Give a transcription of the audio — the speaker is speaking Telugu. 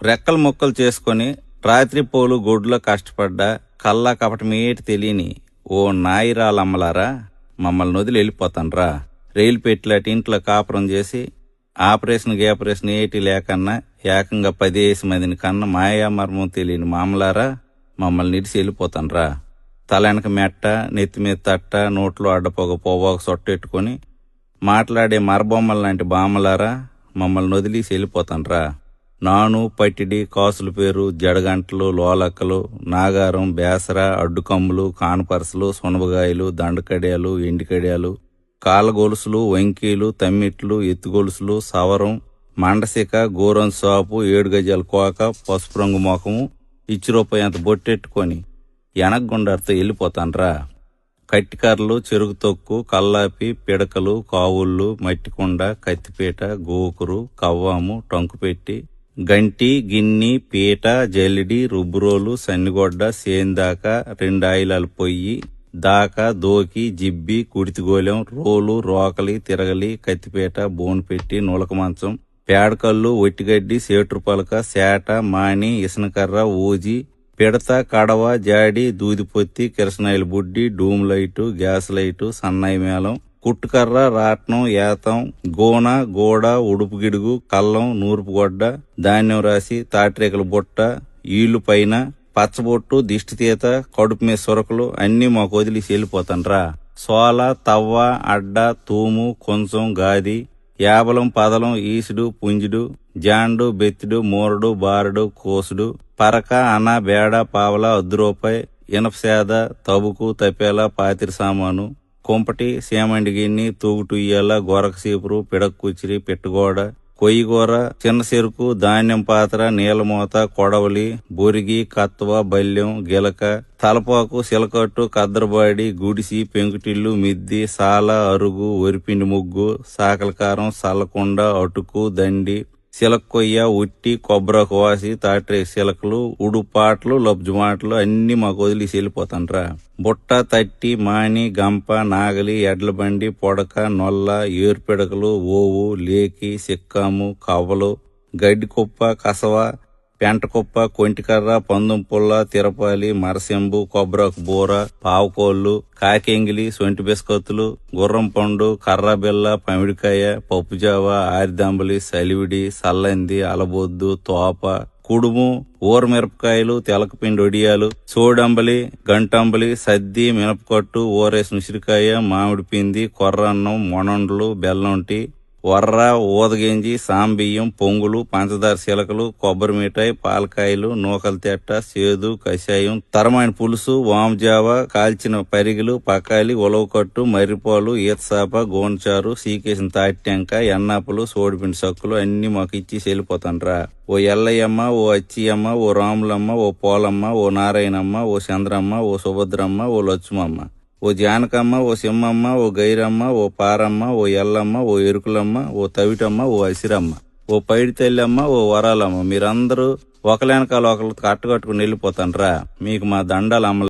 రెక్కలు ముక్కలు చేసుకొని రాత్రిపోలు గొడ్లో కష్టపడ్డా కల్లా కపటమేటి తెలియని ఓ నాయిరాలమ్మలారా, మమ్మల్ని వదిలి వెళ్ళిపోతాన్రా. రైలు పెట్టిలాటి ఇంట్లో కాపురం చేసి ఆపరేషన్ ఏటి లేకన్నా ఏకంగా 10 మందిని కన్నా మాయామర్మం తెలియని మామలారా, మమ్మల్ని నిడిసి వెళ్ళిపోతాన్రా. తలెనక మెట్ట, నెత్తిమీద తట్ట, నోట్లో అడ్డపోగ పోవాక సొట్టెట్టుకొని మాట్లాడే మరబొమ్మల లాంటి బామ్మలారా, మమ్మల్ని వదిలేసి వెళ్ళిపోతాన్రా. నాను, పట్టిడి, కాసుల పేరు, జడగంటలు, లోలక్కలు, నాగారం, బేసర, అడ్డుకమ్ములు, కానపరసలు, సునబగాయలు, దండకడియాలు, ఎండికడియాలు, కాళ్ళగొలుసులు, వంకీలు, తమ్మిట్లు, ఎత్తుగొలుసులు, సవరం, మండసిక, గోరం సాపు, 7 గజాల కోక, పసుపు రంగు ముఖము, రూపాయి అంత బొట్టెట్టుకొని ఎనగొండతో వెళ్ళిపోతాన్రా. కట్టికర్రలు, చెరుకు తొక్కు, కల్లాపి, పిడకలు, కావుళ్ళు, మట్టికొండ, కత్తిపీట, గోకురు, కవ్వాము, టంకుపెట్టి, గంటి, గిన్ని, పీట, జల్లిడి, రుబ్బురోలు, సన్నిగొడ్డ, సేందాక, 2 ఆయిలాల పొయ్యి దాకా, దోకి, జిబ్బి, కుడితిగోలెం, రోలు, రోకలి, తిరగలి, కత్తిపీట, బోన్పెట్టి, నులక మంచం, పేడకల్లు, ఒట్టిగడ్డి, సేట్రు పలక, సేట, మాణి, ఇసనకర్ర, ఊజి, పిడత, కడవ, జాడి, దూదిపొత్తి, కిరసనాయిల బుడ్డి, డూమ్ లైటు, గ్యాస్ లైటు, సన్నాయి మేళం, కుట్టుకర్ర, రాట్నం, ఏతం, గోన, గోడ, ఉడుపు గిడుగు, కల్లం, నూర్పు గొడ్డ, ధాన్యం రాసి, తాటిరేకల బుట్ట, ఈళ్లు పైన, పచ్చబొట్టు, దిష్టితీత, కడుపు మీద సొరకలు అన్నీ మాకు వదిలేసి వెళ్ళిపోతాన్రా. సోల, తవ్వ, అడ్డ, తూము, కొంచెం, గాది, యాబలం, పదలం, ఈసుడు, పుంజుడు, జాండు, బెత్తిడు, మూరడు, బారడు, కోసుడు, పరక, అన, బేడ, పావల, రూపాయి, ఇనపసేద, తబుకు, తపేల, పాతిరి సామాను, కుంపటి, సేమండి గిన్ని, తూగుటుయ్యాల, గొరక సీపురు, పిడక కుచిరి, పిట్టగోడ, కొయ్యగూర, చిన్న చెరుకు, ధాన్యం పాత్ర, నీలమూత, కొడవలి, బొరిగి, కత్వ, బల్యం, గిలక, తలపాకు, సిలకట్టు, కద్దరబాడి, గుడిసి, పెంకుటిల్లు, మిద్ది, సాల, అరుగు, వరిపిండి ముగ్గు, సాకలకారం, సల్లకొండ, అటుకు, దండి, సిలక్కొయ్య, ఉట్టి, కొబ్బరాకు వాసి, తాట్రే సిలకలు, ఉడుపాట్లు, లబ్జుమాటలు అన్ని మాకు వదిలేసి వెళ్ళిపోతాన్రా. బుట్ట, తట్టి, మాని, గంప, నాగలి, ఎడ్లబండి, పొడక, నొల్ల, ఏరుపిడకలు, ఓవు, లేకి, సిక్కాము, కవ్వలు, గడ్డి కుప్ప, కసవ, పెంటకుప్ప, కొంటికర్ర, పందుం పుల్ల, తిరపాలి, మరసెంబు, కొబ్బరాకు బూర, పావుకోళ్లు, కాకెంగిలి, సొంటి బిస్కత్తులు, గుర్రం పండు, కర్రబిల్ల, పమిడికాయ, పప్పుజావ, ఆరిదంబలి, సలివిడి, సల్లంది, అలబొద్దు, తోప, కుడుము, ఊరమిరపకాయలు, తెలకపిండి ఒడియాలు, సోడంబలి, గంటంబలి, సద్ది, మినపకట్టు, ఊరేసిన ఉసిరికాయ, మామిడి పిండి, కొర్రన్నం, మొనండ్లు, బెల్లంటి, వర్ర, ఊదగింజి, సాంబియ్యం, పొంగులు, పంచదార శిలకలు, కొబ్బరి మిఠాయి, పాలకాయలు, నూకల తెట్ట, సేదు, కషాయం, తరమైన పులుసు, వాముజావ, కాల్చిన పరిగిలు, పకాలి, ఉలవకట్టు, మర్రిపాలు, ఈతసాప, గోన్చారు, సీకేసిన తాటిటెంక, ఎన్నాపులు, సోడిపిండి సక్కులు అన్ని మాకు ఇచ్చి వెళ్ళిపోతాన్రా. ఓ ఎల్లయ్యమ్మ, ఓ అచ్చియమ్మ, ఓ రాములమ్మ, ఓ పోలమ్మ, ఓ నారాయణమ్మ, ఓ చంద్రమ్మ, ఓ సుభద్రమ్మ, ఓ లక్ష్మమ్మ, ఓ జానకమ్మ, ఓ సింహమ్మ, ఓ గైరమ్మ, ఓ పారమ్మ, ఓ ఎల్లమ్మ, ఓ ఎరుకులమ్మ, ఓ తవిటమ్మ, ఓ అసిరమ్మ, ఓ పైడి తల్లమ్మ, ఓ వరాలమ్మ, మీరందరూ ఒకలేనకాల ఒకరు కట్టకట్టుకుని వెళ్ళిపోతాన్రా. మీకు మా దండాలు అమ్మ.